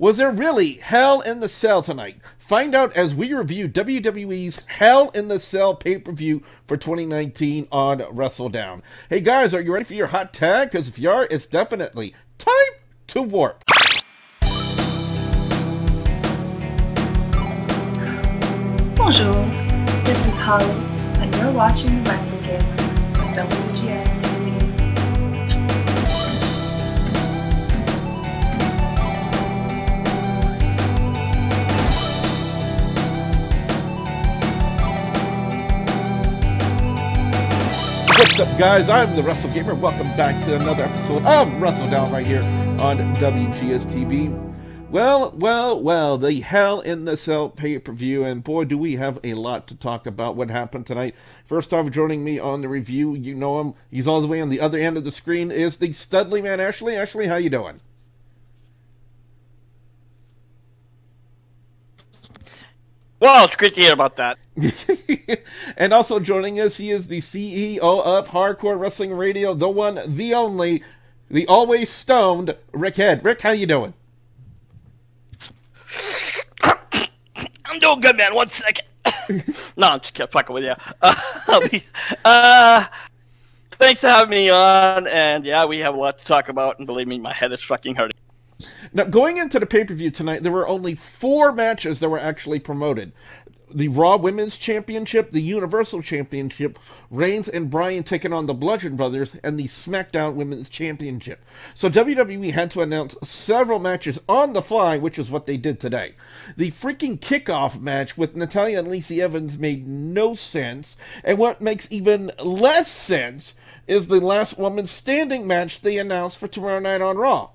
Was there really Hell in the Cell tonight? Find out as we review WWE's Hell in the Cell pay-per-view for 2019 on WrestleDOWN. Hey guys, are you ready for your hot tag? Because if you are, it's definitely time to warp. Bonjour, this is Holly, and you're watching WrestleDOWN on WGS-TV. What's up, guys? I'm the Wrestle Gamer. Welcome back to another episode of WrestleDOWN right here on WGS-TV. Well, the Hell in the Cell pay-per-view, and boy, do we have a lot to talk about what happened tonight. First off, joining me on the review, you know him. He's all the way on the other end of the screen, is the Studly Man, Ashley. Ashley, how you doing? Well, it's great to hear about that. And also joining us, he is the CEO of Hardcore Wrestling Radio, the one, the only, the always stoned Rick Head. Rick, how you doing? I'm doing good, man. 1 second. No, I'm just kidding. Fucking with you. Thanks for having me on, and yeah, we have a lot to talk about, and believe me, my head is fucking hurting. Now, going into the pay-per-view tonight, there were only 4 matches that were actually promoted. The Raw Women's Championship, the Universal Championship, Reigns and Bryan taking on the Bludgeon Brothers, and the SmackDown Women's Championship. So WWE had to announce several matches on the fly, which is what they did today. The freaking kickoff match with Natalya and Lacey Evans made no sense, and what makes even less sense is the last woman standing match they announced for tomorrow night on Raw.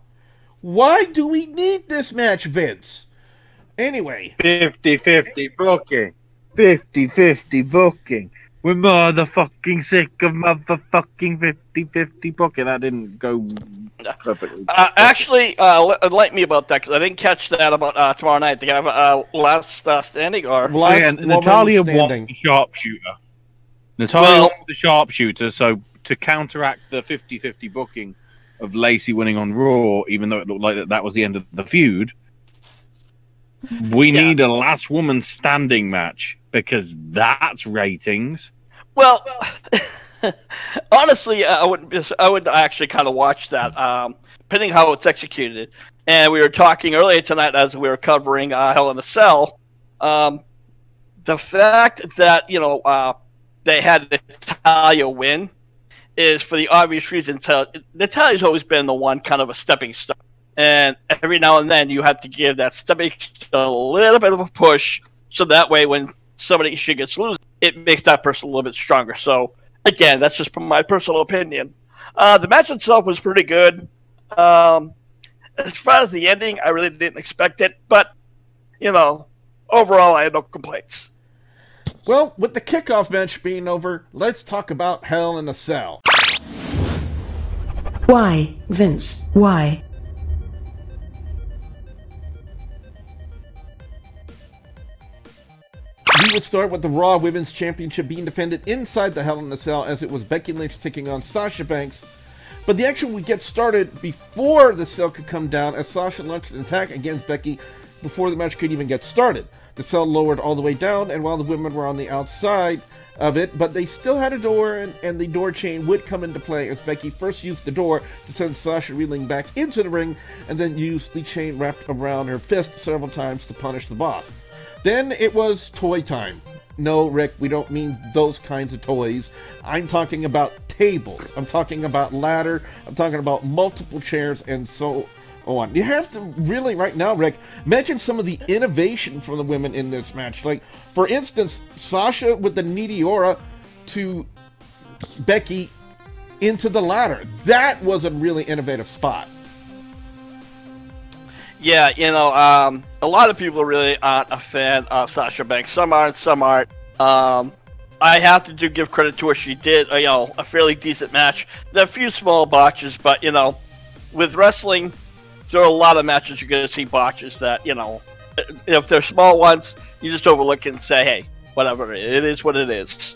Why do we need this match, Vince? Anyway. 50-50 booking. 50-50 booking. We're motherfucking sick of motherfucking 50-50 booking. That didn't go perfectly. Actually, enlighten me about that, because I didn't catch that about tomorrow night. They have last standing, or... Natalya won the Sharpshooter. Natalya won the Sharpshooter, so to counteract the 50-50 booking of Lacey winning on Raw, even though it looked like that was the end of the feud, we need a last woman standing match, because that's ratings. Well, honestly, I would actually kind of watch that, depending how it's executed. And we were talking earlier tonight as we were covering Hell in a Cell, the fact that they had Natalya win is for the obvious reason. Natalya's always been the one kind of a stepping stone. And every now and then you have to give that stepping stone a little bit of a push, so that way when somebody she gets losing, it makes that person a little bit stronger. So, again, that's just from my personal opinion. The match itself was pretty good. As far as the ending, I really didn't expect it. But, overall, I had no complaints. Well, with the kickoff match being over, let's talk about Hell in a Cell. Why, Vince? Why? We would start with the Raw Women's Championship being defended inside the Hell in a Cell, as it was Becky Lynch taking on Sasha Banks. But the action would get started before the cell could come down, as Sasha launched an attack against Becky before the match could even get started. The cell lowered all the way down, and while the women were on the outside of it, but they still had a door, and the door chain would come into play, as Becky first used the door to send Sasha reeling back into the ring, and then used the chain wrapped around her fist several times to punish the boss. Then it was toy time. No, Rick, we don't mean those kinds of toys. I'm talking about tables. I'm talking about ladder. I'm talking about multiple chairs and so on. You have to really, right now, Rick, mention some of the innovation from the women in this match. Like, for instance, Sasha with the Meteora to Becky into the ladder. That was a really innovative spot. Yeah, a lot of people really aren't a fan of Sasha Banks. Some aren't, some aren't. I have to give credit to her. She did, a fairly decent match. There are a few small botches, but, with wrestling, there are a lot of matches you're going to see botches that, if they're small ones, you just overlook it and say, hey, whatever, it is what it is.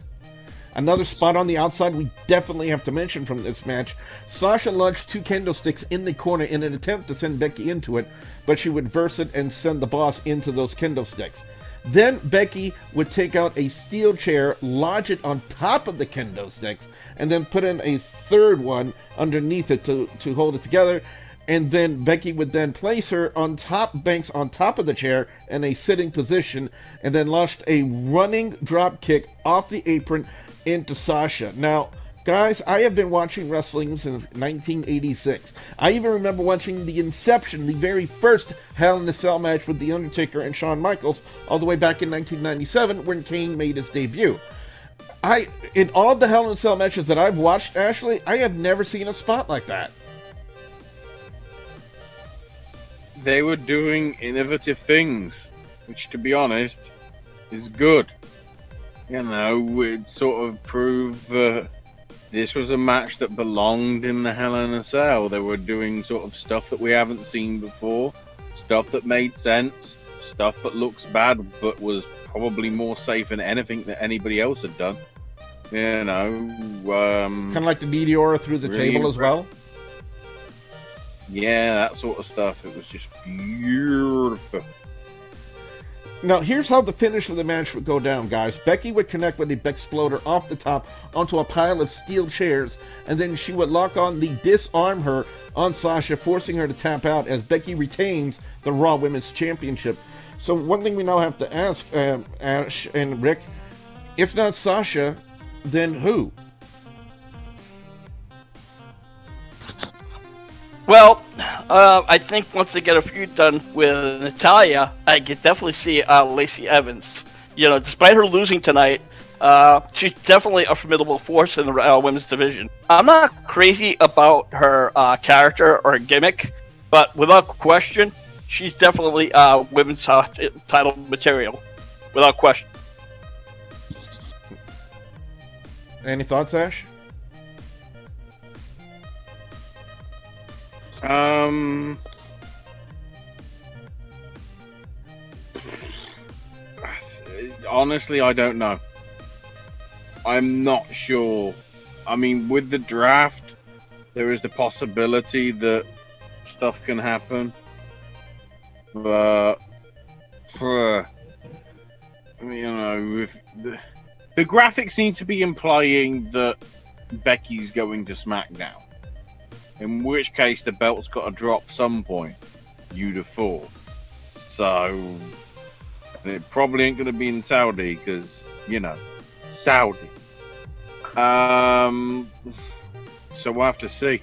Another spot on the outside we definitely have to mention from this match. Sasha launched 2 kendo sticks in the corner in an attempt to send Becky into it, but she would reverse it and send the boss into those kendo sticks. Then Becky would take out a steel chair, lodge it on top of the kendo sticks, and then put in a third one underneath it to hold it together. And then Becky would then place her on top, Banks on top of the chair in a sitting position, and then launched a running drop kick off the apron into Sasha. Now, guys, I have been watching wrestling since 1986. I even remember watching the inception, the very first Hell in a Cell match with The Undertaker and Shawn Michaels, all the way back in 1997 when Kane made his debut. In all of the Hell in a Cell matches that I've watched, Ashley, I have never seen a spot like that. They were doing innovative things, which, to be honest, is good. You know, it sort of proved that this was a match that belonged in the Hell in a Cell. They were doing sort of stuff that we haven't seen before, stuff that made sense, stuff that looks bad but was probably more safe than anything that anybody else had done. You know, kind of like the meteor through the really table as well. Yeah, that sort of stuff. It was just beautiful. Now, here's how the finish of the match would go down, guys. Becky would connect with a Bexploder off the top onto a pile of steel chairs, and then she would lock on the Disarm Her on Sasha, forcing her to tap out as Becky retains the Raw Women's Championship. So one thing we now have to ask, Ash and Rick, if not Sasha, then who? Well, I think once they get a feud done with Natalya, I could definitely see Lacey Evans. You know, despite her losing tonight, she's definitely a formidable force in the women's division. I'm not crazy about her character or gimmick, but without question, she's definitely women's title material, without question. Any thoughts, Ash? Honestly, I don't know. I'm not sure. I mean, with the draft, there is the possibility that stuff can happen. But, you know, if the graphics seem to be implying that Becky's going to SmackDown. In which case, the belt's got to drop some point. You'd have thought. So, it probably ain't going to be in Saudi, because, you know, Saudi. So we'll have to see.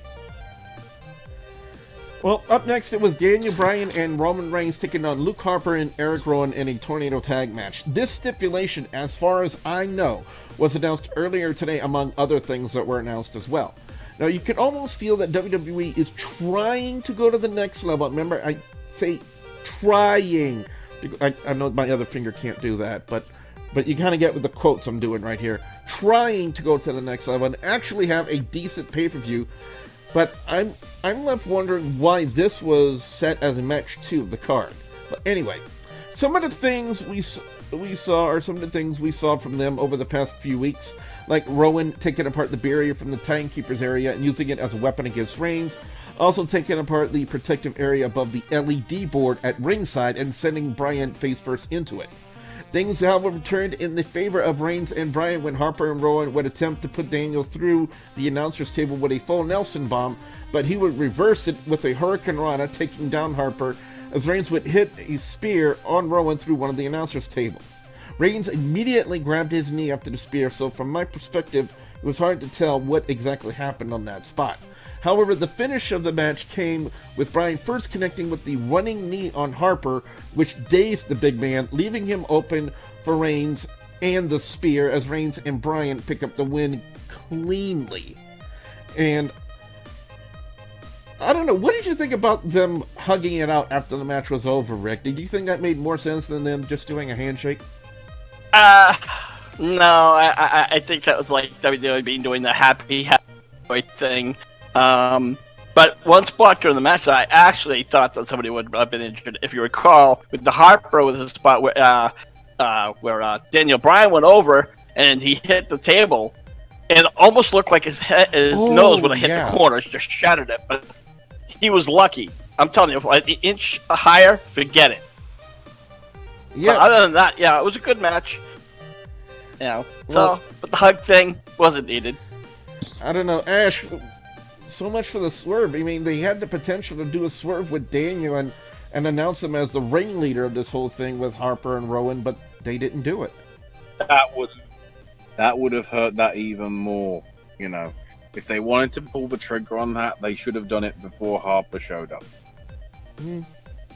Well, up next, it was Daniel Bryan and Roman Reigns taking on Luke Harper and Erick Rowan in a tornado tag match. This stipulation, as far as I know, was announced earlier today, among other things that were announced as well. Now, you can almost feel that WWE is trying to go to the next level. Remember, I say trying. I know my other finger can't do that, but you kind of get with the quotes I'm doing right here. Trying to go to the next level and actually have a decent pay-per-view. But I'm left wondering why this was set as a match 2 of the card. But anyway, some of the things we saw are some of the things we saw from them over the past few weeks, like Rowan taking apart the barrier from the Timekeeper's area and using it as a weapon against Reigns, also taking apart the protective area above the LED board at ringside and sending Bryan face first into it. Things, however, turned in the favor of Reigns and Bryan when Harper and Rowan would attempt to put Daniel through the announcer's table with a full Nelson bomb, but he would reverse it with a Hurricane Rana, taking down Harper, as Reigns would hit a spear on Rowan through one of the announcer's table. Reigns immediately grabbed his knee after the spear, so from my perspective, it was hard to tell what exactly happened on that spot. However, the finish of the match came with Bryan first connecting with the running knee on Harper, which dazed the big man, leaving him open for Reigns and the spear, as Reigns and Bryan pick up the win cleanly. And I don't know, what did you think about them hugging it out after the match was over, Rick? Did you think that made more sense than them just doing a handshake? No, I think that was like WWE doing the happy thing. But one spot during the match that I actually thought that somebody would have been injured, if you recall, with the Harper was a spot where Daniel Bryan went over and he hit the table, and it almost looked like his nose would have hit the corners, just shattered it. But he was lucky. I'm telling you, like an inch higher, forget it. Yeah. But other than that, yeah, it was a good match. You know, well, but the hug thing wasn't needed. I don't know, Ash. So much for the swerve. I mean, they had the potential to do a swerve with Daniel and announce him as the ringleader of this whole thing with Harper and Rowan, but they didn't do it. That would have hurt that even more. You know, if they wanted to pull the trigger on that, they should have done it before Harper showed up.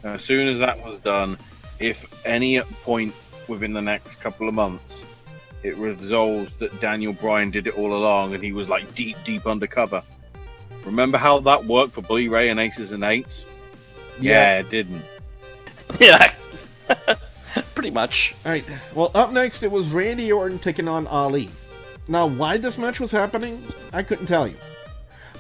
As soon as that was done, if any point within the next couple of months it resolves that Daniel Bryan did it all along and he was like deep undercover. Remember how that worked for Bully Ray and Aces and Eights? Yeah, it didn't. Yeah, pretty much. Alright, well, up next it was Randy Orton taking on Ali. Now, why this match was happening, I couldn't tell you.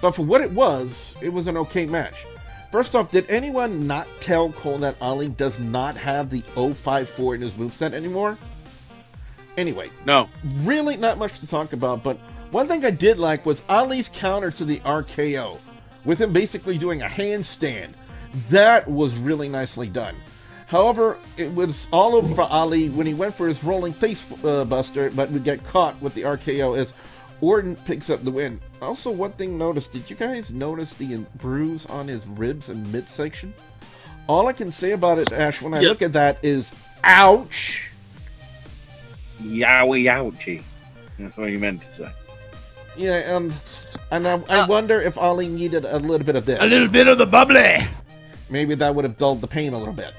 But for what it was an okay match. First off, did anyone not tell Cole that Ali does not have the 054 in his moveset anymore? Anyway, no. Really not much to talk about, but one thing I did like was Ali's counter to the RKO, with him basically doing a handstand. That was really nicely done. However, it was all over for Ali when he went for his rolling face buster, but would get caught with the RKO as Orton picks up the win. Also, one thing noticed, did you guys notice the bruise on his ribs and midsection? All I can say about it, Ash, when I look at that is, ouch! Yowie ouchie. That's what you meant to say. Yeah, and I wonder if Ali needed a little bit of this. A little bit of the bubbly! Maybe that would have dulled the pain a little bit.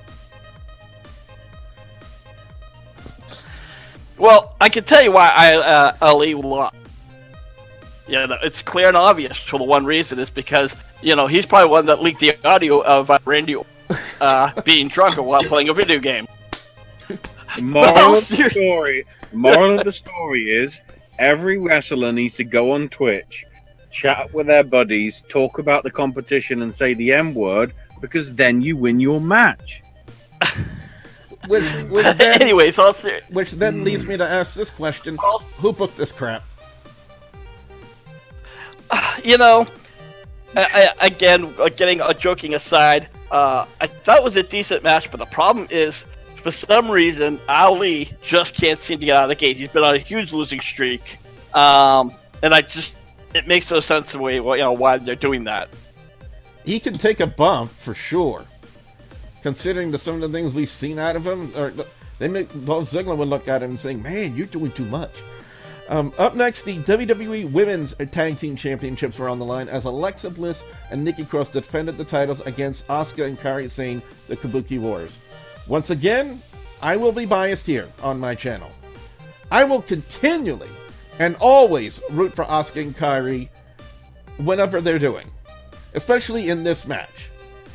Well, I can tell you why Ali lost. Yeah, it's clear and obvious for the one reason is because, you know, he's probably one that leaked the audio of Randy being drunk while playing a video game. The moral of the story is every wrestler needs to go on Twitch, chat with their buddies, talk about the competition and say the M word, because then you win your match. Which then leads me to ask this question. Who booked this crap? You know, again, joking aside, I thought it was a decent match, but the problem is, for some reason, Ali just can't seem to get out of the gate. He's been on a huge losing streak, and it makes no sense the way, why they're doing that. He can take a bump for sure, considering some of the things we've seen out of him. Or Dolph Ziggler would look at him and saying, "Man, you're doing too much." Up next, the WWE Women's Tag Team Championships were on the line as Alexa Bliss and Nikki Cross defended the titles against Asuka and Kairi Sane, the Kabuki Warriors. Once again, I will be biased here on my channel. I will continually and always root for Asuka and Kairi whenever they're doing, especially in this match.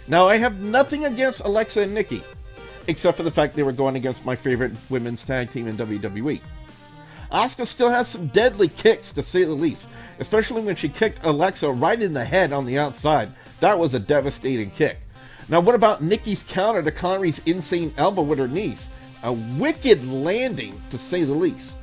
Now, I have nothing against Alexa and Nikki, except for the fact they were going against my favorite women's tag team in WWE. Asuka still has some deadly kicks, to say the least, especially when she kicked Alexa right in the head on the outside. That was a devastating kick. Now, what about Nikki's counter to Kairi's insane elbow with her knees? A wicked landing, to say the least.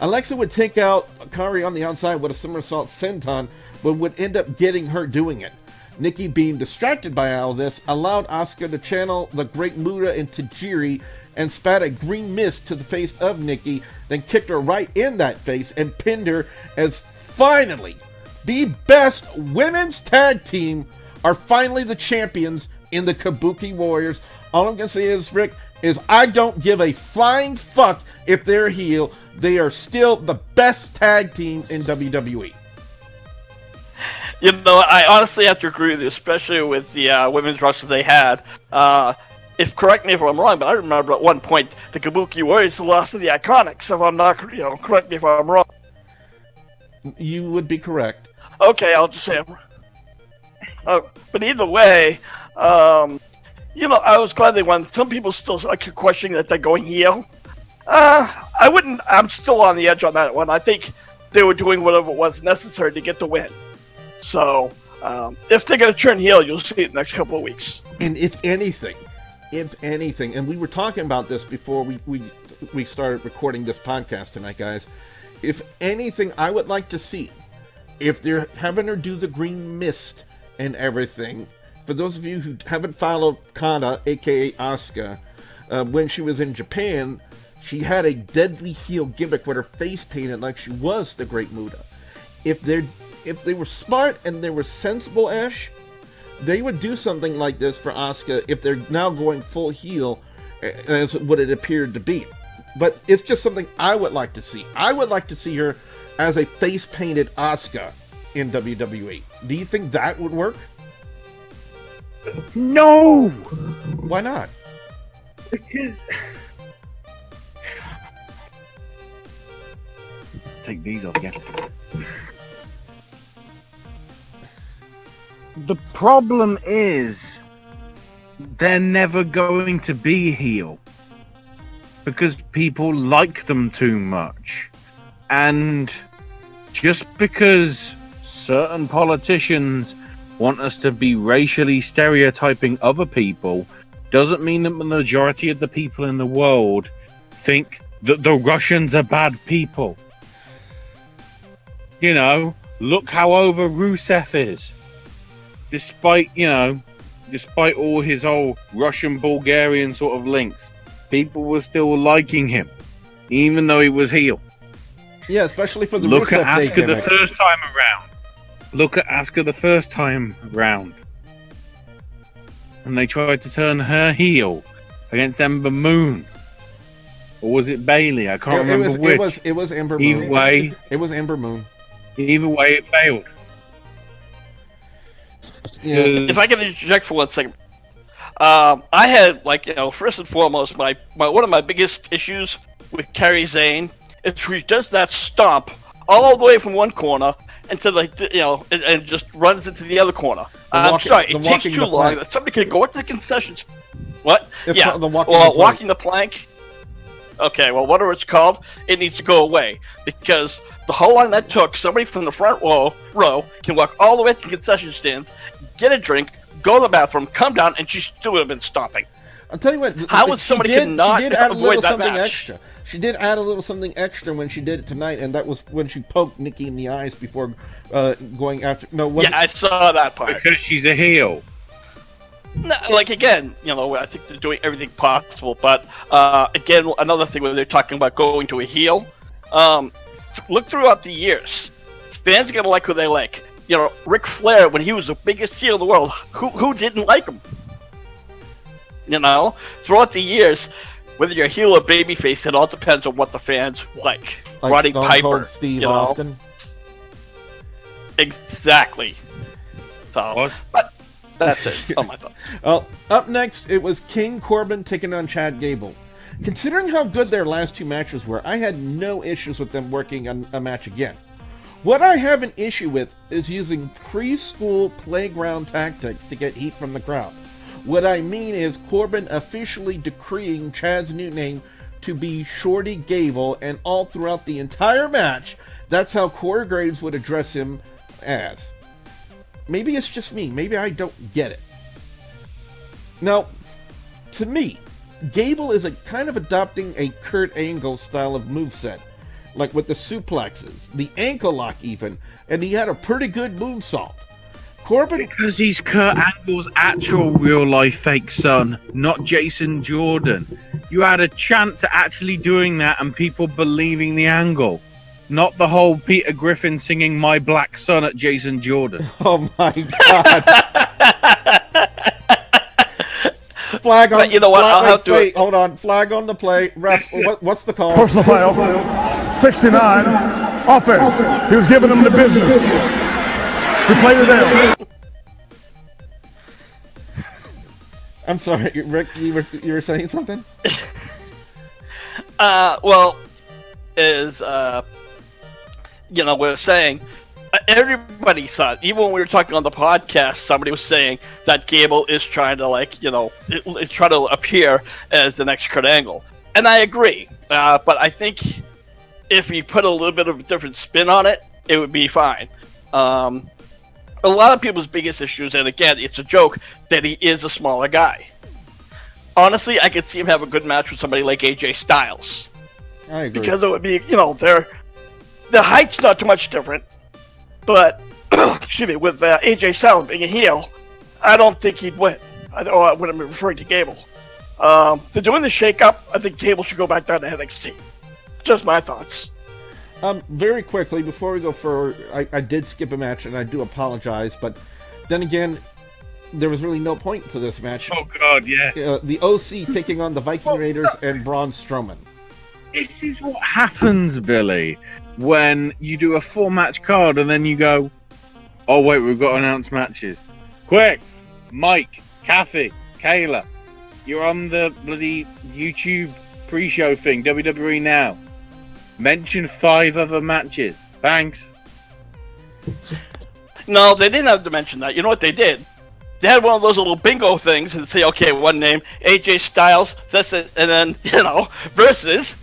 Alexa would take out Kairi on the outside with a somersault senton, but would end up getting her doing it. Nikki, being distracted by all this, allowed Asuka to channel the Great Muta into Tajiri and spat a green mist to the face of Nikki, then kicked her right in that face and pinned her as finally the best women's tag team are finally the champions in the Kabuki Warriors. All I'm going to say is, Rick, is I don't give a flying fuck if they're heel. They are still the best tag team in WWE. You know, I honestly have to agree with you, especially with the women's roster they had. Correct me if I'm wrong, but I remember at one point the Kabuki Warriors lost to the Iconics. If I'm not, correct me if I'm wrong. You would be correct. Okay, I'll just say I'm wrong. But either way, I was glad they won. Some people still are questioning that they're going heel. I wouldn't. I'm still on the edge on that one. I think they were doing whatever was necessary to get the win. So, if they're going to turn heel, you'll see it in the next couple of weeks. And if anything, and we were talking about this before we started recording this podcast tonight, guys. If anything, I would like to see, if they're having her do the green mist and everything, for those of you who haven't followed Kana, aka Asuka, when she was in Japan, she had a deadly heel gimmick with her face painted like she was the Great Muta. If they were smart and they were sensible, Ash, they would do something like this for Asuka if they're now going full heel, as what it appeared to be. But it's just something I would like to see. I would like to see her as a face-painted Asuka in WWE. Do you think that would work? No! Why not? Because... Take these off again. The problem is, they're never going to be heel. Because people like them too much. And just because certain politicians want us to be racially stereotyping other people doesn't mean that the majority of the people in the world think that the Russians are bad people. You know, look how over Rusev is. Despite all his whole Russian-Bulgarian sort of links, people were still liking him, even though he was heel. Yeah, especially for the Look Rusev at Asuka gimmick. the first time around. Look at Asuka the first time round. And they tried to turn her heel against Ember Moon. Or was it Bayley? I can't remember which. It was Ember Moon. Either way, it was Ember Moon. Either way, it failed. Yeah. If I can interject for 1 second. I had, first and foremost, my one of my biggest issues with Kairi Sane is she does that stomp all the way from one corner until and just runs into the other corner. I'm sorry, it takes too long that somebody can go up to the concessions. What? It's yeah. the walking the plank. Okay, well, whatever it's called, it needs to go away because the whole line that took, somebody from the front row can walk all the way to the concession stands, get a drink, go to the bathroom, come down, and she still would have been stomping. I'll tell you what. How would somebody cannot avoid that match? Extra. She did add a little something extra when she did it tonight, and that was when she poked Nikki in the eyes before going after. No, I saw that part because she's a heel. No, again, I think they're doing everything possible, but again, another thing when they're talking about going to a heel, look throughout the years, fans are gonna like who they like. Ric Flair, when he was the biggest heel in the world, who didn't like him? Throughout the years, whether you're a heel or babyface, it all depends on what the fans like. Roddy Stone Piper, Cold Steve Austin. Exactly. So, but that's it. Oh my thought. Well, up next, it was King Corbin taking on Chad Gable. Considering how good their last two matches were, I had no issues with them working on a match again. What I have an issue with is using preschool playground tactics to get heat from the crowd. What I mean is Corbin officially decreeing Chad's new name to be Shorty Gable, and all throughout the entire match, that's how Corey Graves would address him as. Maybe it's just me. Maybe I don't get it. Now, to me, Gable is kind of adopting a Kurt Angle style of moveset. Like with the suplexes, the ankle lock even, and he had a pretty good moonsault. Corbin... Because he's Kurt Angle's actual real-life fake son, not Jason Jordan. You had a chance at actually doing that and people believing the angle. Not the whole Peter Griffin singing My Black Son at Jason Jordan. Oh my god. Flag on... You know what, I'll have to... Wait, hold on. Flag on the play. Ref, what's the call? Personal foul. 69. Offense. He was giving them the business. We played it down. I'm sorry, Rick, you were saying something? We're saying, everybody saw it. Even when we were talking on the podcast, somebody was saying that Gable is trying to, is trying to appear as the next Kurt Angle. And I agree. But I think if you put a little bit of a different spin on it, it would be fine. A lot of people's biggest issues, and again, it's a joke, that he is a smaller guy. Honestly, I could see him have a good match with somebody like AJ Styles. I agree. Because it would be, the height's not too much different, but excuse me, with AJ Styles being a heel, I don't think he'd win. I would have been referring to Gable. They're doing the shake-up. I think Gable should go back down to NXT. Just my thoughts. Very quickly, before we go forward, I did skip a match, and I do apologize, but then again, there was really no point to this match. Oh, God, yeah. The OC taking on the Viking Raiders and Braun Strowman. This is what happens, Billy, when you do a 4-match card and then you go, oh, wait, we've got to announce matches. Quick! Mike, Kathy, Kayla, you're on the bloody YouTube pre-show thing, WWE Now. Mention 5 other matches. Thanks. No, they didn't have to mention that. You know what they did? They had one of those little bingo things and say, okay, one name, AJ Styles, that's it, and then, versus.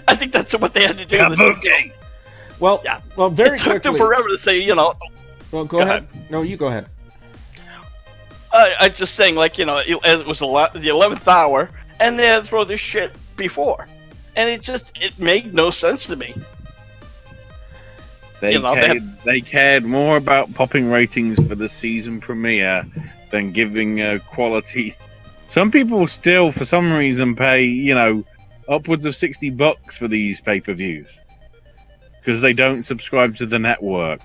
I think that's what they had to do. Okay. Well, yeah. Well, very quickly. It took them forever to say, Well, go ahead. No, you go ahead. I'm just saying, it was the 11th hour, and they had to throw this shit before. And it made no sense to me. They cared more about popping ratings for the season premiere than giving quality. Some people still, for some reason, pay, upwards of $60 for these pay-per-views. Because they don't subscribe to the network.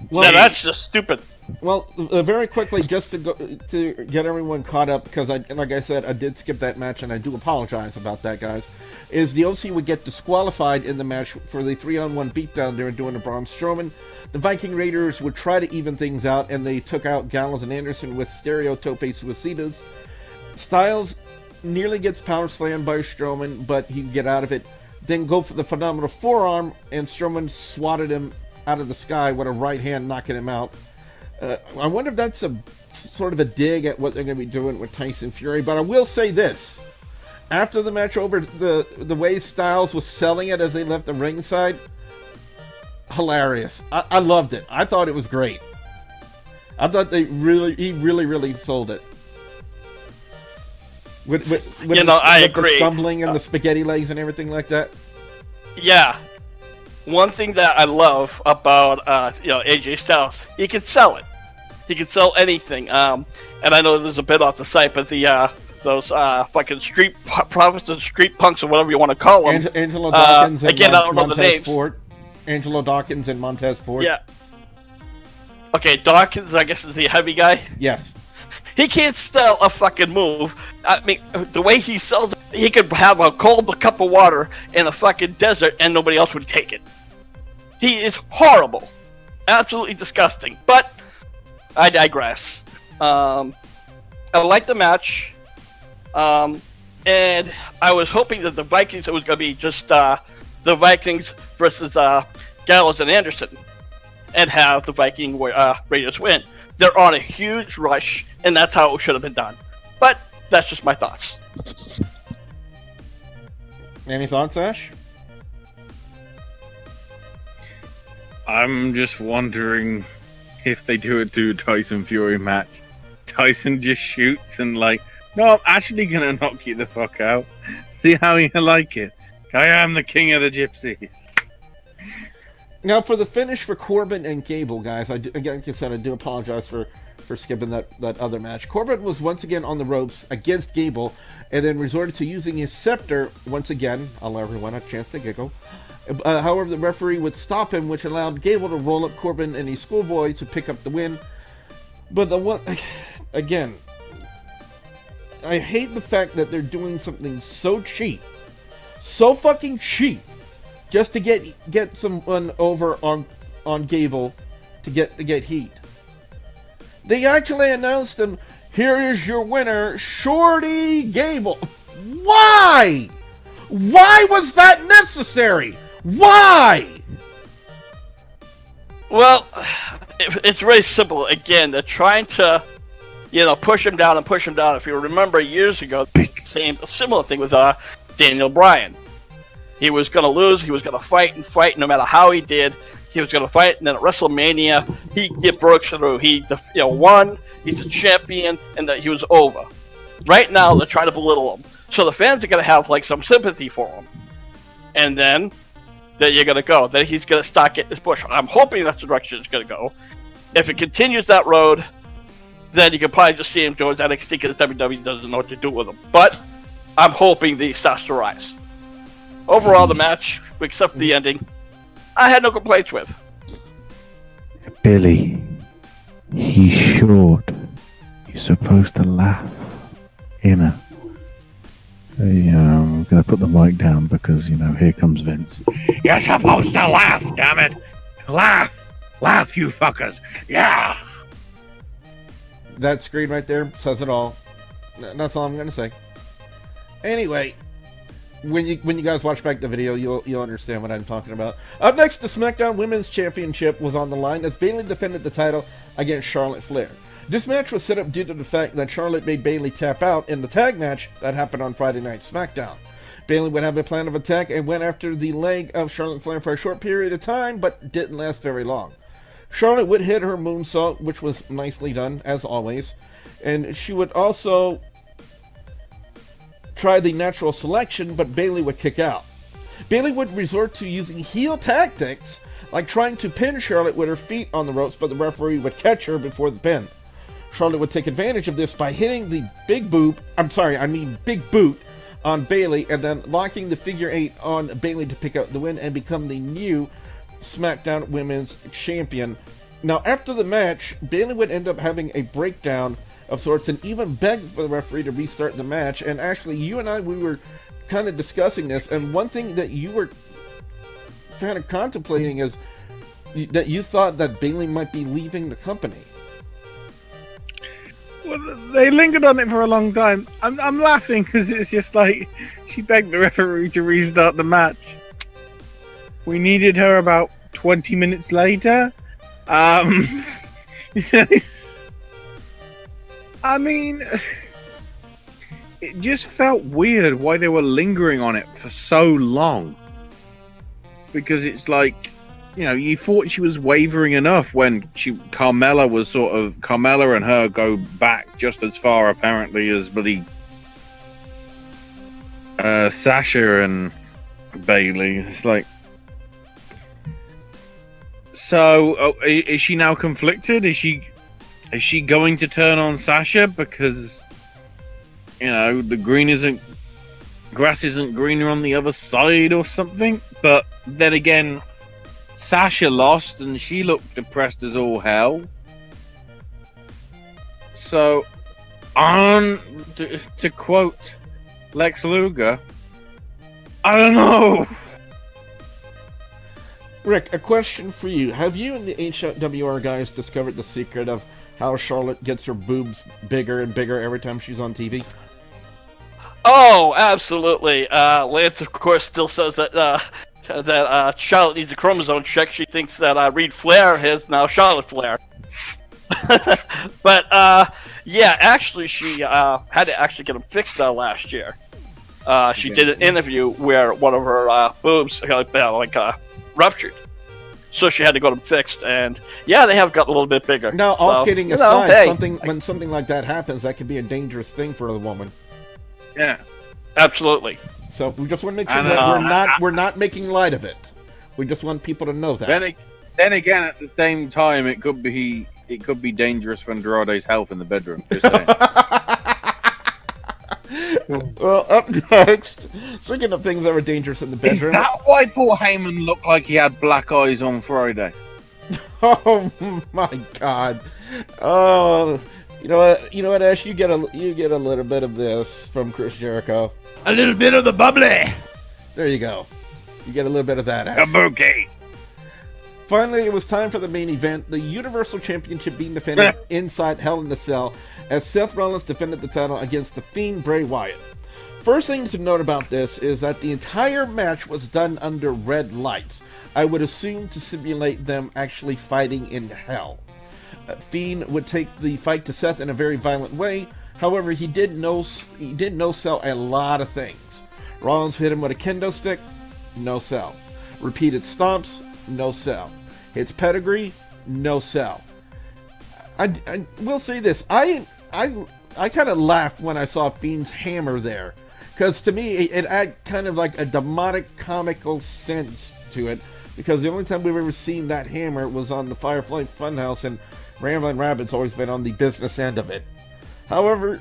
Well, yeah, that's just stupid. Well, very quickly, just to get everyone caught up, because like I said, I did skip that match, and I do apologize about that, guys. Is the OC would get disqualified in the match for the 3-on-1 beatdown they were doing to Braun Strowman. The Viking Raiders would try to even things out, and they took out Gallows and Anderson with stereo tope suicidas. Styles nearly gets power slammed by Strowman, but he can get out of it. Then go for the phenomenal forearm, and Strowman swatted him out of the sky with a right hand, knocking him out. I wonder if that's a sort of a dig at what they're going to be doing with Tyson Fury, but I will say this. After the match over, the way Styles was selling it as they left the ringside, hilarious. I loved it. I thought it was great. I thought he really sold it. With I agree. The stumbling and the spaghetti legs and everything like that. Yeah. One thing that I love about AJ Styles, he can sell it. He can sell anything. And I know there's a bit off the site, but those fucking street profits and street punks or whatever you want to call them. Angelo Dawkins and again, I don't know the names. Angelo Dawkins and Montez Ford. Yeah. Okay, Dawkins, I guess, is the heavy guy. Yes. He can't sell a fucking move. I mean, the way he sells it, he could have a cold cup of water in a fucking desert and nobody else would take it. He is horrible. Absolutely disgusting. But I digress. I like the match. And I was hoping that the Vikings, it was going to be just the Vikings versus Gallows and Anderson and have the Viking Raiders win. They're on a huge rush, and that's how it should have been done. But that's just my thoughts. Any thoughts, Ash? I'm just wondering if they do a Tyson Fury match. Tyson just shoots and no, I'm actually going to knock you the fuck out. See how you like it. I am the king of the gypsies. Now, for the finish for Corbin and Gable, guys, again, like I said, I do apologize for skipping that other match. Corbin was once again on the ropes against Gable, and then resorted to using his scepter once again. I'll allow everyone a chance to giggle. However, the referee would stop him, which allowed Gable to roll up Corbin and a schoolboy to pick up the win. But again, I hate the fact that they're doing something so cheap, so fucking cheap, just to get someone over on Gable to get heat. They actually announced him, here is your winner, Shorty Gable. Why? Why was that necessary? Why? Well, it's very simple. Again, they're trying to, push him down and push him down. If you remember years ago, a similar thing with Daniel Bryan. He was going to lose. He was going to fight and fight. No matter how he did, he was going to fight. And then at WrestleMania, he broke through. He won. He's a champion, and he was over. Right now, they're trying to belittle him. So the fans are going to have some sympathy for him. and then you're going to go. Then he's going to start getting this push. I'm hoping that's the direction it's going to go. If it continues that road, then you can probably just see him towards NXT because WWE doesn't know what to do with him. But I'm hoping he starts to rise. Overall, the match, except for the ending, I had no complaints with. Billy, he's short. You're supposed to laugh. You know. I'm going to put the mic down because, here comes Vince. You're supposed to laugh, damn it. Laugh. Laugh, you fuckers. Yeah. That screen right there says it all. That's all I'm going to say. Anyway, when you guys watch back the video, you'll understand what I'm talking about. Up next, the SmackDown Women's Championship was on the line as Bayley defended the title against Charlotte Flair. This match was set up due to the fact that Charlotte made Bayley tap out in the tag match that happened on Friday Night SmackDown. Bayley would have a plan of attack and went after the leg of Charlotte Flair for a short period of time, but didn't last very long. Charlotte would hit her moonsault, which was nicely done, as always, and she would also try the natural selection, but Bayley would kick out. Bayley would resort to using heel tactics, like trying to pin Charlotte with her feet on the ropes, but the referee would catch her before the pin. Charlotte would take advantage of this by hitting the big boot on Bayley and then locking the figure 8 on Bayley to pick up the win and become the new SmackDown Women's Champion. Now, after the match, Bayley would end up having a breakdown of sorts and even begged for the referee to restart the match. And actually, you and I, we were kind of discussing this, and one thing that you were kind of contemplating is that you thought that Bayley might be leaving the company. Well, they lingered on it for a long time. I'm laughing because it's just like she begged the referee to restart the match. We needed her about 20 minutes later. I mean, it just felt weird why they were lingering on it for so long. Because it's like, you thought she was wavering enough when Carmella and her go back just as far apparently as Sasha and Bayley. It's like, so is she now conflicted? Is she going to turn on Sasha because the grass isn't greener on the other side or something? But then again, Sasha lost and she looked depressed as all hell. So, to quote Lex Luger, I don't know. Rick, a question for you. Have you and the HWR guys discovered the secret of how Charlotte gets her boobs bigger and bigger every time she's on TV? Oh, absolutely. Lance, of course, still says that Charlotte needs a chromosome check. She thinks that Reed Flair is now Charlotte Flair. But, yeah, actually, she had to actually get them fixed last year. She did an interview where one of her boobs ruptured. So she had to get them fixed, and yeah, they have gotten a little bit bigger. Now, all kidding aside, when something like that happens, that could be a dangerous thing for a woman. Yeah, absolutely. So we just want to make sure that we're not making light of it. We just want people to know that. Then again, at the same time, it could be dangerous for Andrade's health in the bedroom. Just saying. Well, up next, speaking of things that were dangerous in the bedroom. Is that why Paul Heyman looked like he had black eyes on Friday? Oh my God! Oh, you know what, Ash? You get a little bit of this from Chris Jericho. A little bit of the bubbly. There you go. You get a little bit of that, Ash. A bouquet. Finally, it was time for the main event, the Universal Championship being defended inside Hell in a Cell, as Seth Rollins defended the title against the Fiend Bray Wyatt. First thing to note about this is that the entire match was done under red lights. I would assume to simulate them actually fighting in hell. Fiend would take the fight to Seth in a very violent way. However, he did no-sell a lot of things. Rollins hit him with a kendo stick, no sell. Repeated stomps, no sell. Hits pedigree, no sell. I will say this, I kind of laughed when I saw Fiend's hammer there, Because to me, it had kind of like a demonic comical sense to it. Because the only time we've ever seen that hammer was on the Firefly Funhouse, and Ramblin' Rabbit's always been on the business end of it. However,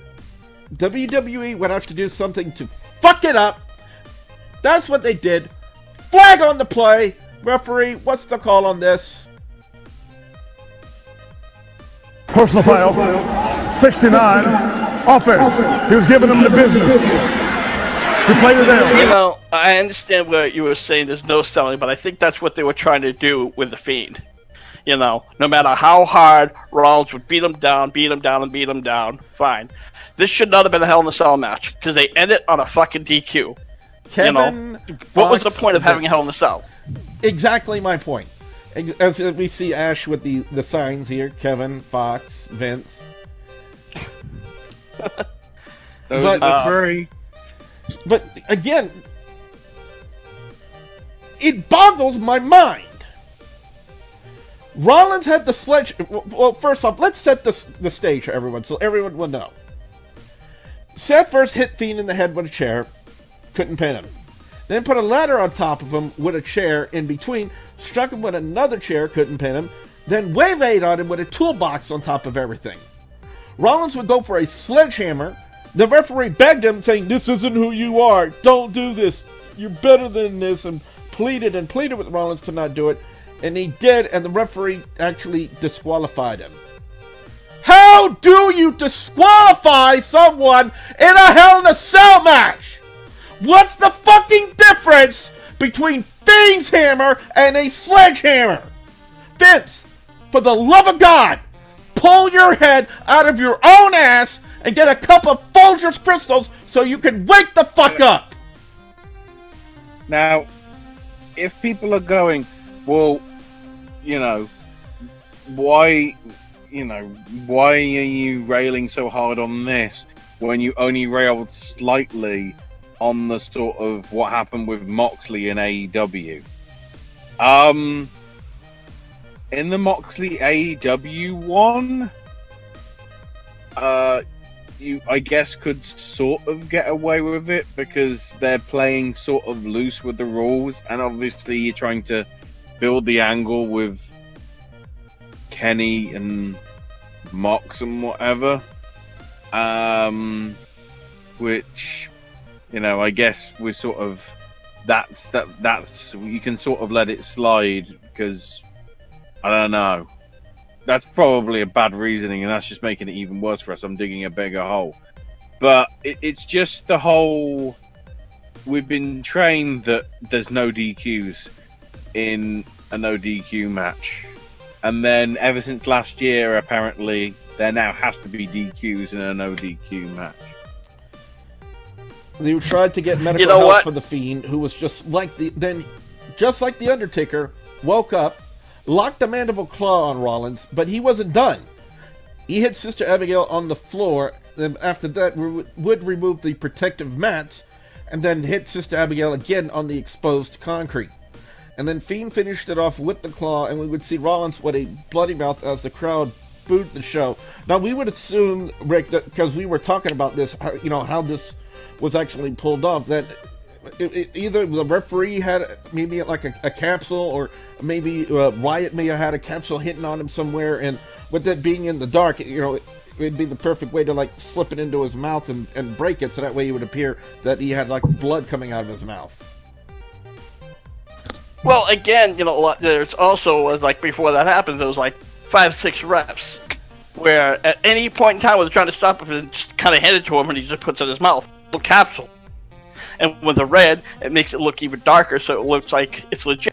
WWE would have to do something to fuck it up. That's what they did. Flag on the play. Referee, what's the call on this? Personal foul, 69, offense. He was giving them the business. He played it down. You know, I understand what you were saying, there's no selling, but I think that's what they were trying to do with The Fiend. You know, no matter how hard Rollins would beat him down, and beat him down, fine. This should not have been a Hell in a Cell match, because they ended on a fucking DQ. Kevin, what was the point of having a Hell in a Cell? Exactly my point. As we see Ash with the signs here, Kevin, Fox, Vince. Those are three. But again, it boggles my mind. Rollins had the sledge. Well, first off, let's set the stage for everyone so everyone will know. Seth first hit Fiend in the head with a chair, couldn't pin him. Then put a ladder on top of him with a chair in between, struck him with another chair, couldn't pin him, then waylaid on him with a toolbox on top of everything. Rollins would go for a sledgehammer. The referee begged him, saying, "This isn't who you are. Don't do this. You're better than this," and pleaded with Rollins to not do it. And he did, and the referee actually disqualified him. How do you disqualify someone in a Hell in a Cell match? What's the fucking difference between Fiend's hammer and a sledgehammer? Vince, for the love of God, pull your head out of your own ass and get a cup of Folgers crystals so you can wake the fuck up. Now, if people are going, well, why are you railing so hard on this when you only railed slightly on the sort of what happened with Moxley in AEW? In the Moxley AEW one, you, I guess, could sort of get away with it because they're playing sort of loose with the rules, and obviously you're trying to build the angle with Kenny and Mox and whatever, which, I guess we're sort of that's you can sort of let it slide because I don't know. That's probably a bad reasoning, and that's just making it even worse for us. I'm digging a bigger hole. But it's just the whole... We've been trained that there's no DQs in a no DQ match. And then ever since last year, apparently, there now has to be DQs in a no DQ match. They tried to get medical help for the Fiend, who was just like the Undertaker, woke up, locked the mandible claw on Rollins, but he wasn't done. He hit Sister Abigail on the floor, then after that would remove the protective mats, and then hit Sister Abigail again on the exposed concrete. And then Fiend finished it off with the claw, and we would see Rollins with a bloody mouth as the crowd booed the show. Now, we would assume, Rick, that because we were talking about this, how this was actually pulled off, that either the referee had maybe like a capsule, or maybe Wyatt may have had a capsule hitting on him somewhere, and with it being in the dark, it'd be the perfect way to like slip it into his mouth and break it, so that way it would appear that he had like blood coming out of his mouth. Well, again, there's also was like before that happened, there was like 5-6 reps where at any point in time when they're trying to stop him, and just kind of hand it to him, and he just puts it in his mouth, a little capsule. And with the red, it makes it look even darker, so it looks like it's legit.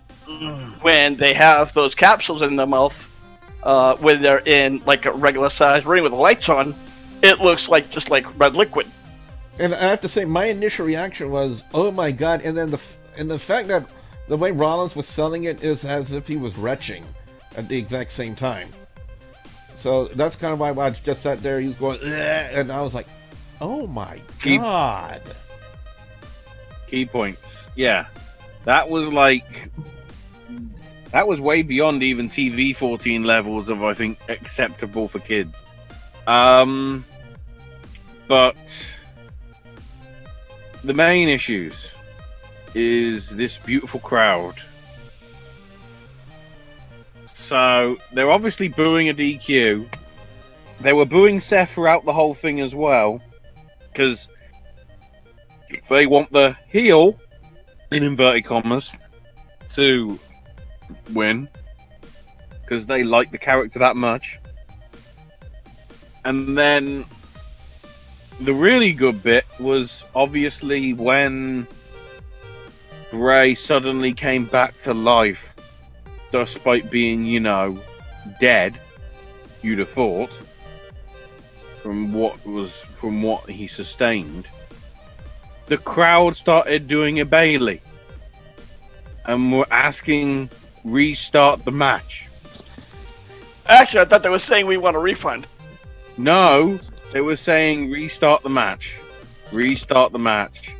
When they have those capsules in their mouth, when they're in like a regular size ring with the lights on, it looks like just like red liquid. And I have to say, my initial reaction was, "Oh my god!" And then the fact that the way Rollins was selling it is as if he was retching at the exact same time. So that's kind of why I just sat there. He was going, "Ugh," and I was like, "Oh my god!" Key points. Yeah, that was way beyond even TV 14 levels of, I think, acceptable for kids. But the main issues is this beautiful crowd. So they're obviously booing a DQ. They were booing Seth throughout the whole thing as well, because they want the heel, in inverted commas, to win, because they like the character that much. And then the really good bit was obviously when Bray suddenly came back to life, despite being, you know, dead. You'd have thought, from what he sustained. The crowd started doing a Bayley and were asking restart the match. Actually, I thought they were saying we want a refund. No, they were saying restart the match, restart the match,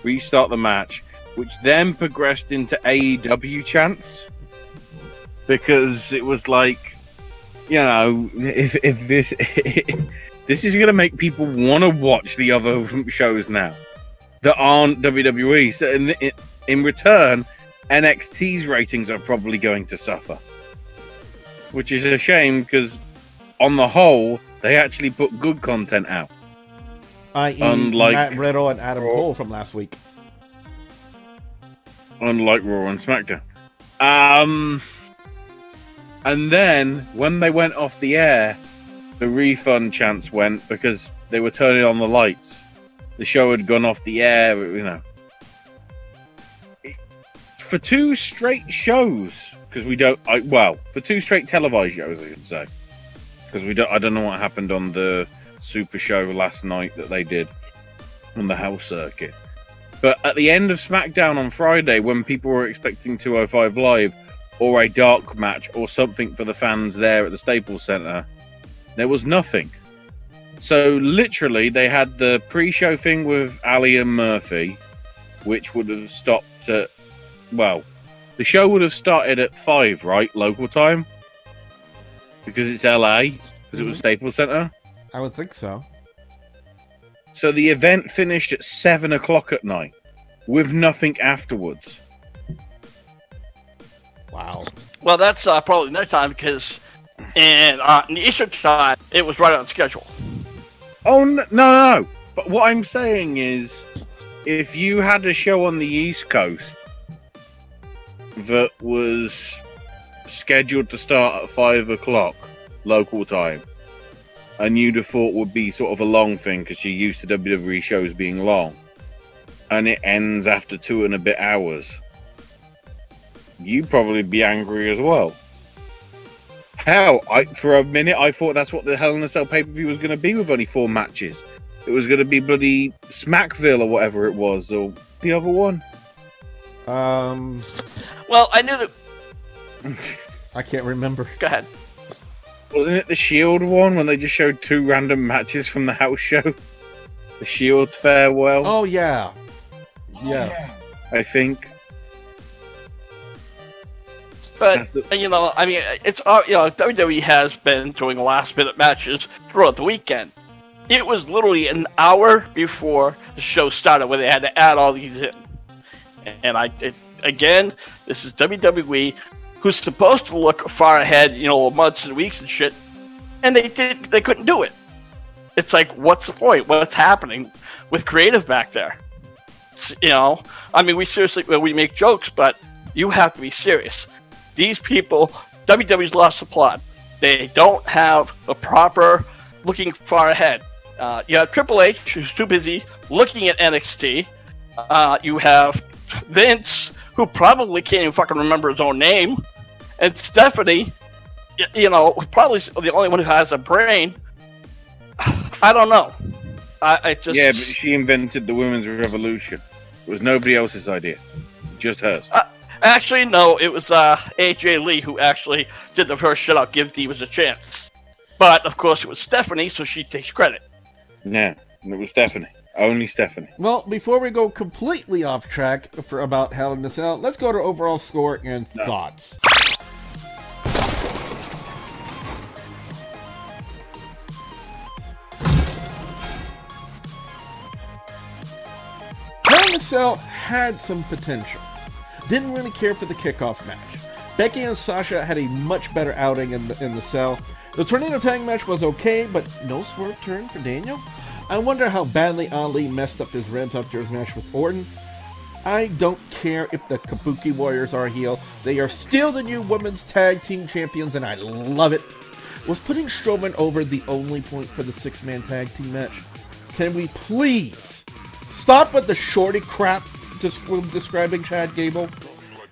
restart the match, which then progressed into AEW chants, because it was like, you know, if this this is going to make people want to watch the other shows now that aren't WWE. So in return, NXT's ratings are probably going to suffer, which is a shame, because on the whole, they actually put good content out. I.e. unlike Matt Riddle and Adam Cole from last week. Unlike Raw and SmackDown. And then, when they went off the air, the refund chance went, because they were turning on the lights. The show had gone off the air, you know. For 2 straight shows, because we don't... for 2 straight televised shows, I should say. Because I don't know what happened on the Super Show last night that they did on the house circuit. But at the end of SmackDown on Friday, when people were expecting 205 Live or a dark match or something for the fans there at the Staples Center, there was nothing. So literally, they had the pre-show thing with Ali and Murphy, which would have stopped at... Well, the show would have started at 5, right? Local time? Because it's LA, because it was Staples Center. I would think so. So the event finished at 7 o'clock at night, with nothing afterwards. Wow. Well, that's probably night time, because in the Eastern time, it was right on schedule. Oh, no. But what I'm saying is, if you had a show on the East Coast that was scheduled to start at 5 o'clock local time, and you'd have thought would be sort of a long thing because you're used to WWE shows being long, and it ends after 2 and a bit hours, you'd probably be angry as well. Hell, for a minute I thought that's what the Hell in a Cell pay-per-view was going to be, with only 4 matches. It was going to be bloody Smackville or whatever it was, or the other one. Well, I knew that... I can't remember. Go ahead. Wasn't it the Shield one, when they just showed 2 random matches from the house show? The Shield's farewell? Oh, yeah. Yeah. I think. But, you know, I mean, it's, you know, WWE has been doing last-minute matches throughout the weekend. It was literally an hour before the show started when they had to add all these in. And again, this is WWE, who's supposed to look far ahead, you know, months and weeks and shit, and they couldn't do it. It's like, what's the point? What's happening with creative back there? It's, you know, I mean, we make jokes, but you have to be serious. These people, WWE's lost the plot. They don't have a proper looking far ahead. You have Triple H, who's too busy looking at NXT. You have Vince, who probably can't even fucking remember his own name. And Stephanie, you know, probably the only one who has a brain. I don't know. I just... Yeah, but she invented the women's revolution. It was nobody else's idea. Just hers. Actually, no, it was AJ Lee who actually did the first shut up, give Divas a chance. But, of course, it was Stephanie, so she takes credit. Yeah, it was Stephanie. Only Stephanie. Well, before we go completely off track about Hell in a Cell, let's go to overall score and thoughts. in a Cell had some potential. Didn't really care for the kickoff match. Becky and Sasha had a much better outing in the Cell. The Tornado Tag match was okay, but no swerve turn for Daniel. I wonder how badly Ali messed up his ribs after his match with Orton. I don't care if the Kabuki Warriors are heel. They are still the new Women's Tag Team Champions, and I love it. Was putting Strowman over the only point for the 6-man tag team match? Can we please stop with the shorty crap describing Chad Gable?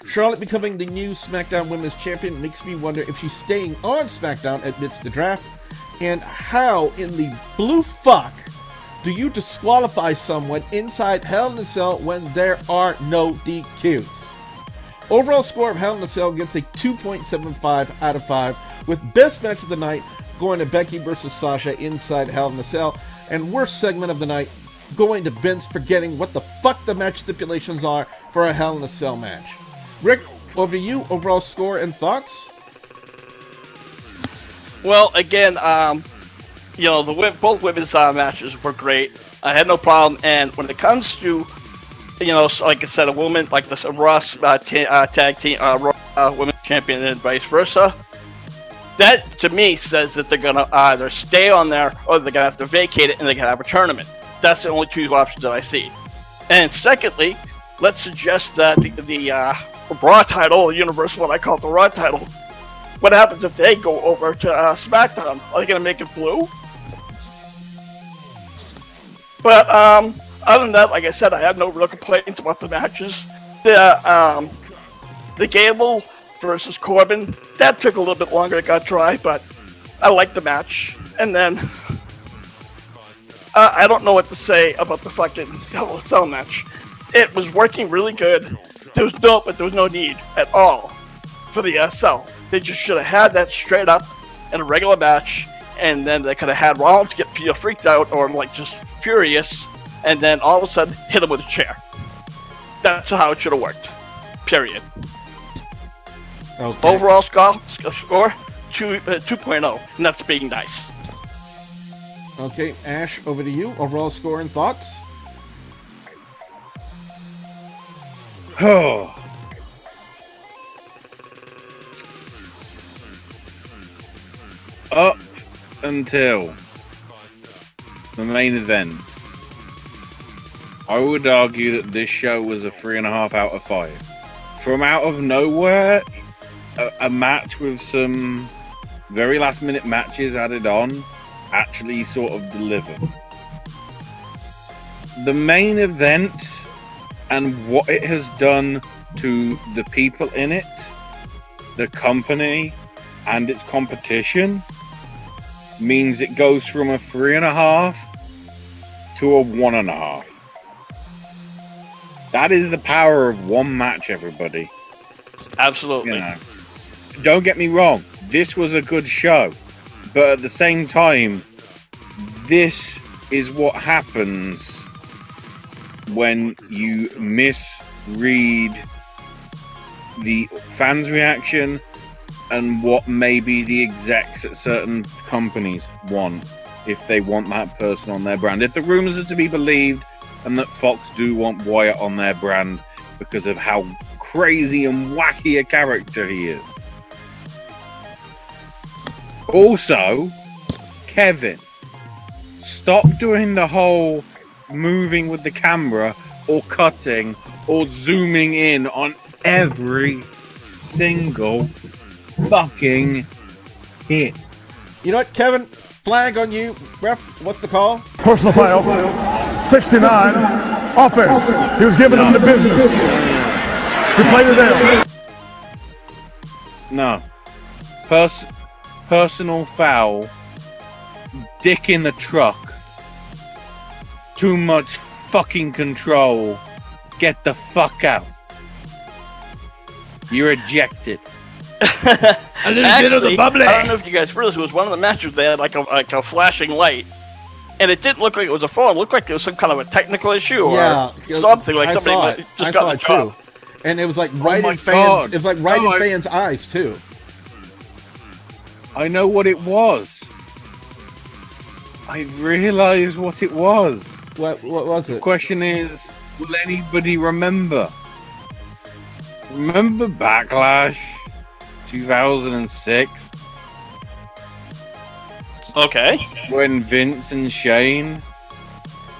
Charlotte becoming the new SmackDown Women's Champion makes me wonder if she's staying on SmackDown amidst the draft. And how in the blue fuck do you disqualify someone inside Hell in a Cell when there are no DQs? Overall score of Hell in a Cell gets a 2.75 out of 5, with best match of the night going to Becky versus Sasha inside Hell in a Cell, and worst segment of the night going to Vince forgetting what the fuck the match stipulations are for a Hell in a Cell match. Rick, over to you. Overall score and thoughts? Well, again, you know, both women's matches were great. I had no problem, and when it comes to, you know, like I said, a woman like the Raw tag team women's champion and vice versa, that to me says that they're gonna either stay on there or they're gonna have to vacate it and they're gonna have a tournament. That's the only two options that I see. And secondly, let's suggest that the Raw title, Universal, what I call it the Raw title, what happens if they go over to SmackDown? Are they gonna make it blue? But other than that, like I said, I have no real complaints about the matches. The Gable versus Corbin, that took a little bit longer, it got dry, but I liked the match. And then I don't know what to say about the fucking Hell in a Cell match. It was working really good. There was no need at all for the Cell. They just should have had that straight up in a regular match, and then they could have had Rollins get freaked out or like just furious, and then all of a sudden hit him with a chair. That's how it should have worked. Period. Okay. Overall score 2.0, and that's being nice. Okay, Ash, over to you. Overall score and thoughts? Oh. Up until the main event, I would argue that this show was a 3.5 out of 5. From out of nowhere, a match with some very last minute matches added on actually sort of delivered. The main event and what it has done to the people in it, the company, and its competition means it goes from a 3.5 to a 1.5. That is the power of one match, everybody. Absolutely. You know, don't get me wrong, this was a good show, but at the same time, this is what happens when you misread the fans' reaction and what maybe the execs at certain companies want, if they want that person on their brand. If the rumors are to be believed, and that Fox do want Wyatt on their brand because of how crazy and wacky a character he is. Also, Kevin, stop doing the whole moving with the camera or cutting or zooming in on every single fucking hit. You know what, Kevin? Flag on you. Ref, what's the call? Personal foul. 69. Offense. He was giving them the business. He played it down. No. Personal foul. Dick in the truck. Too much fucking control. Get the fuck out. You're ejected. A little bit of the bubbly. I don't know if you guys realized it was one of the matches they had like a flashing light, and it didn't look like it was a phone. It looked like there was some kind of a technical issue or something. Like somebody just got the job. And it was like right in fans. It was like right in fans' eyes too. I know what it was. I realized what it was. What was it? The question is, will anybody remember? Remember Backlash 2006? Okay. When Vince and Shane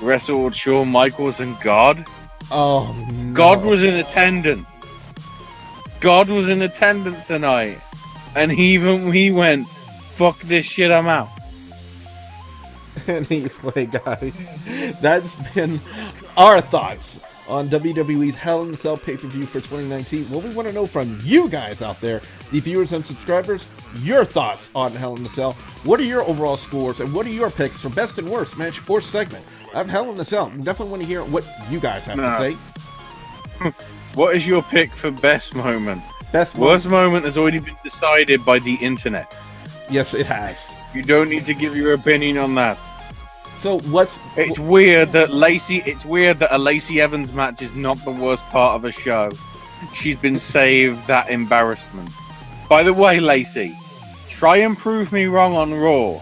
wrestled Shawn Michaels and God? Oh, no. God was in attendance. God was in attendance tonight. And even he went, fuck this shit, I'm out. Anyway, guys, that's been our thoughts on WWE's Hell in a Cell pay-per-view for 2019. What we want to know from you guys out there, the viewers and subscribers, your thoughts on Hell in a Cell. What are your overall scores, and what are your picks for best and worst match or segment of Hell in a Cell? We definitely want to hear what you guys have to say. What is your pick for best moment? Best worst moment has already been decided by the internet. Yes, it has. You don't need to give your opinion on that. So what's... It's weird that a Lacey Evans match is not the worst part of a show. She's been saved that embarrassment. By the way, Lacey, try and prove me wrong on Raw.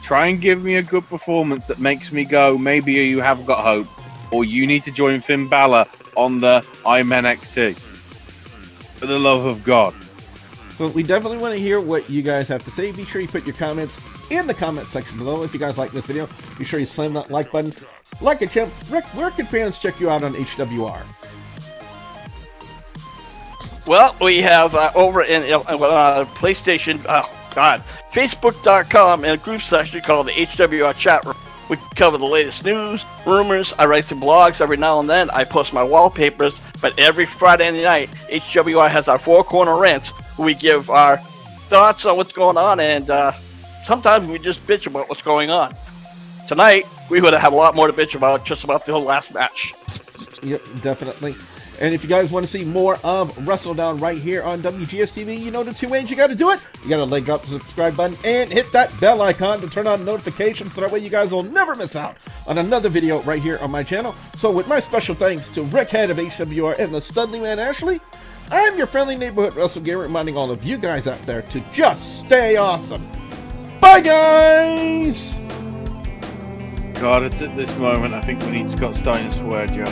Try and give me a good performance that makes me go, maybe you have got hope. Or you need to join Finn Balor on the I'm NXT. For the love of God. So we definitely want to hear what you guys have to say. Be sure you put your comments in the comment section below. If you guys like this video, be sure you slam that like button. Like it, champ. Rick, where can fans check you out on HWR? Well, we have over in PlayStation, Facebook.com and a group section called the HWR Chat Room. We cover the latest news, rumors. I write some blogs every now and then. I post my wallpapers. But every Friday night, HWR has our Four Corner Rants, where we give our thoughts on what's going on, and sometimes we just bitch about what's going on. Tonight, we would have a lot more to bitch about, just about the whole last match. Yep, definitely. And if you guys want to see more of WrestleDOWN right here on WGS-TV, you know the two ways you got to do it. You got to link up the subscribe button and hit that bell icon to turn on notifications, so that way you guys will never miss out on another video right here on my channel. So with my special thanks to Rick, head of HWR, and the Studley Man Ashley, I'm your friendly neighborhood Russell Gamer, reminding all of you guys out there to just stay awesome. Bye, guys! God, it's at this moment I think we need Scott Steiner's swear jar.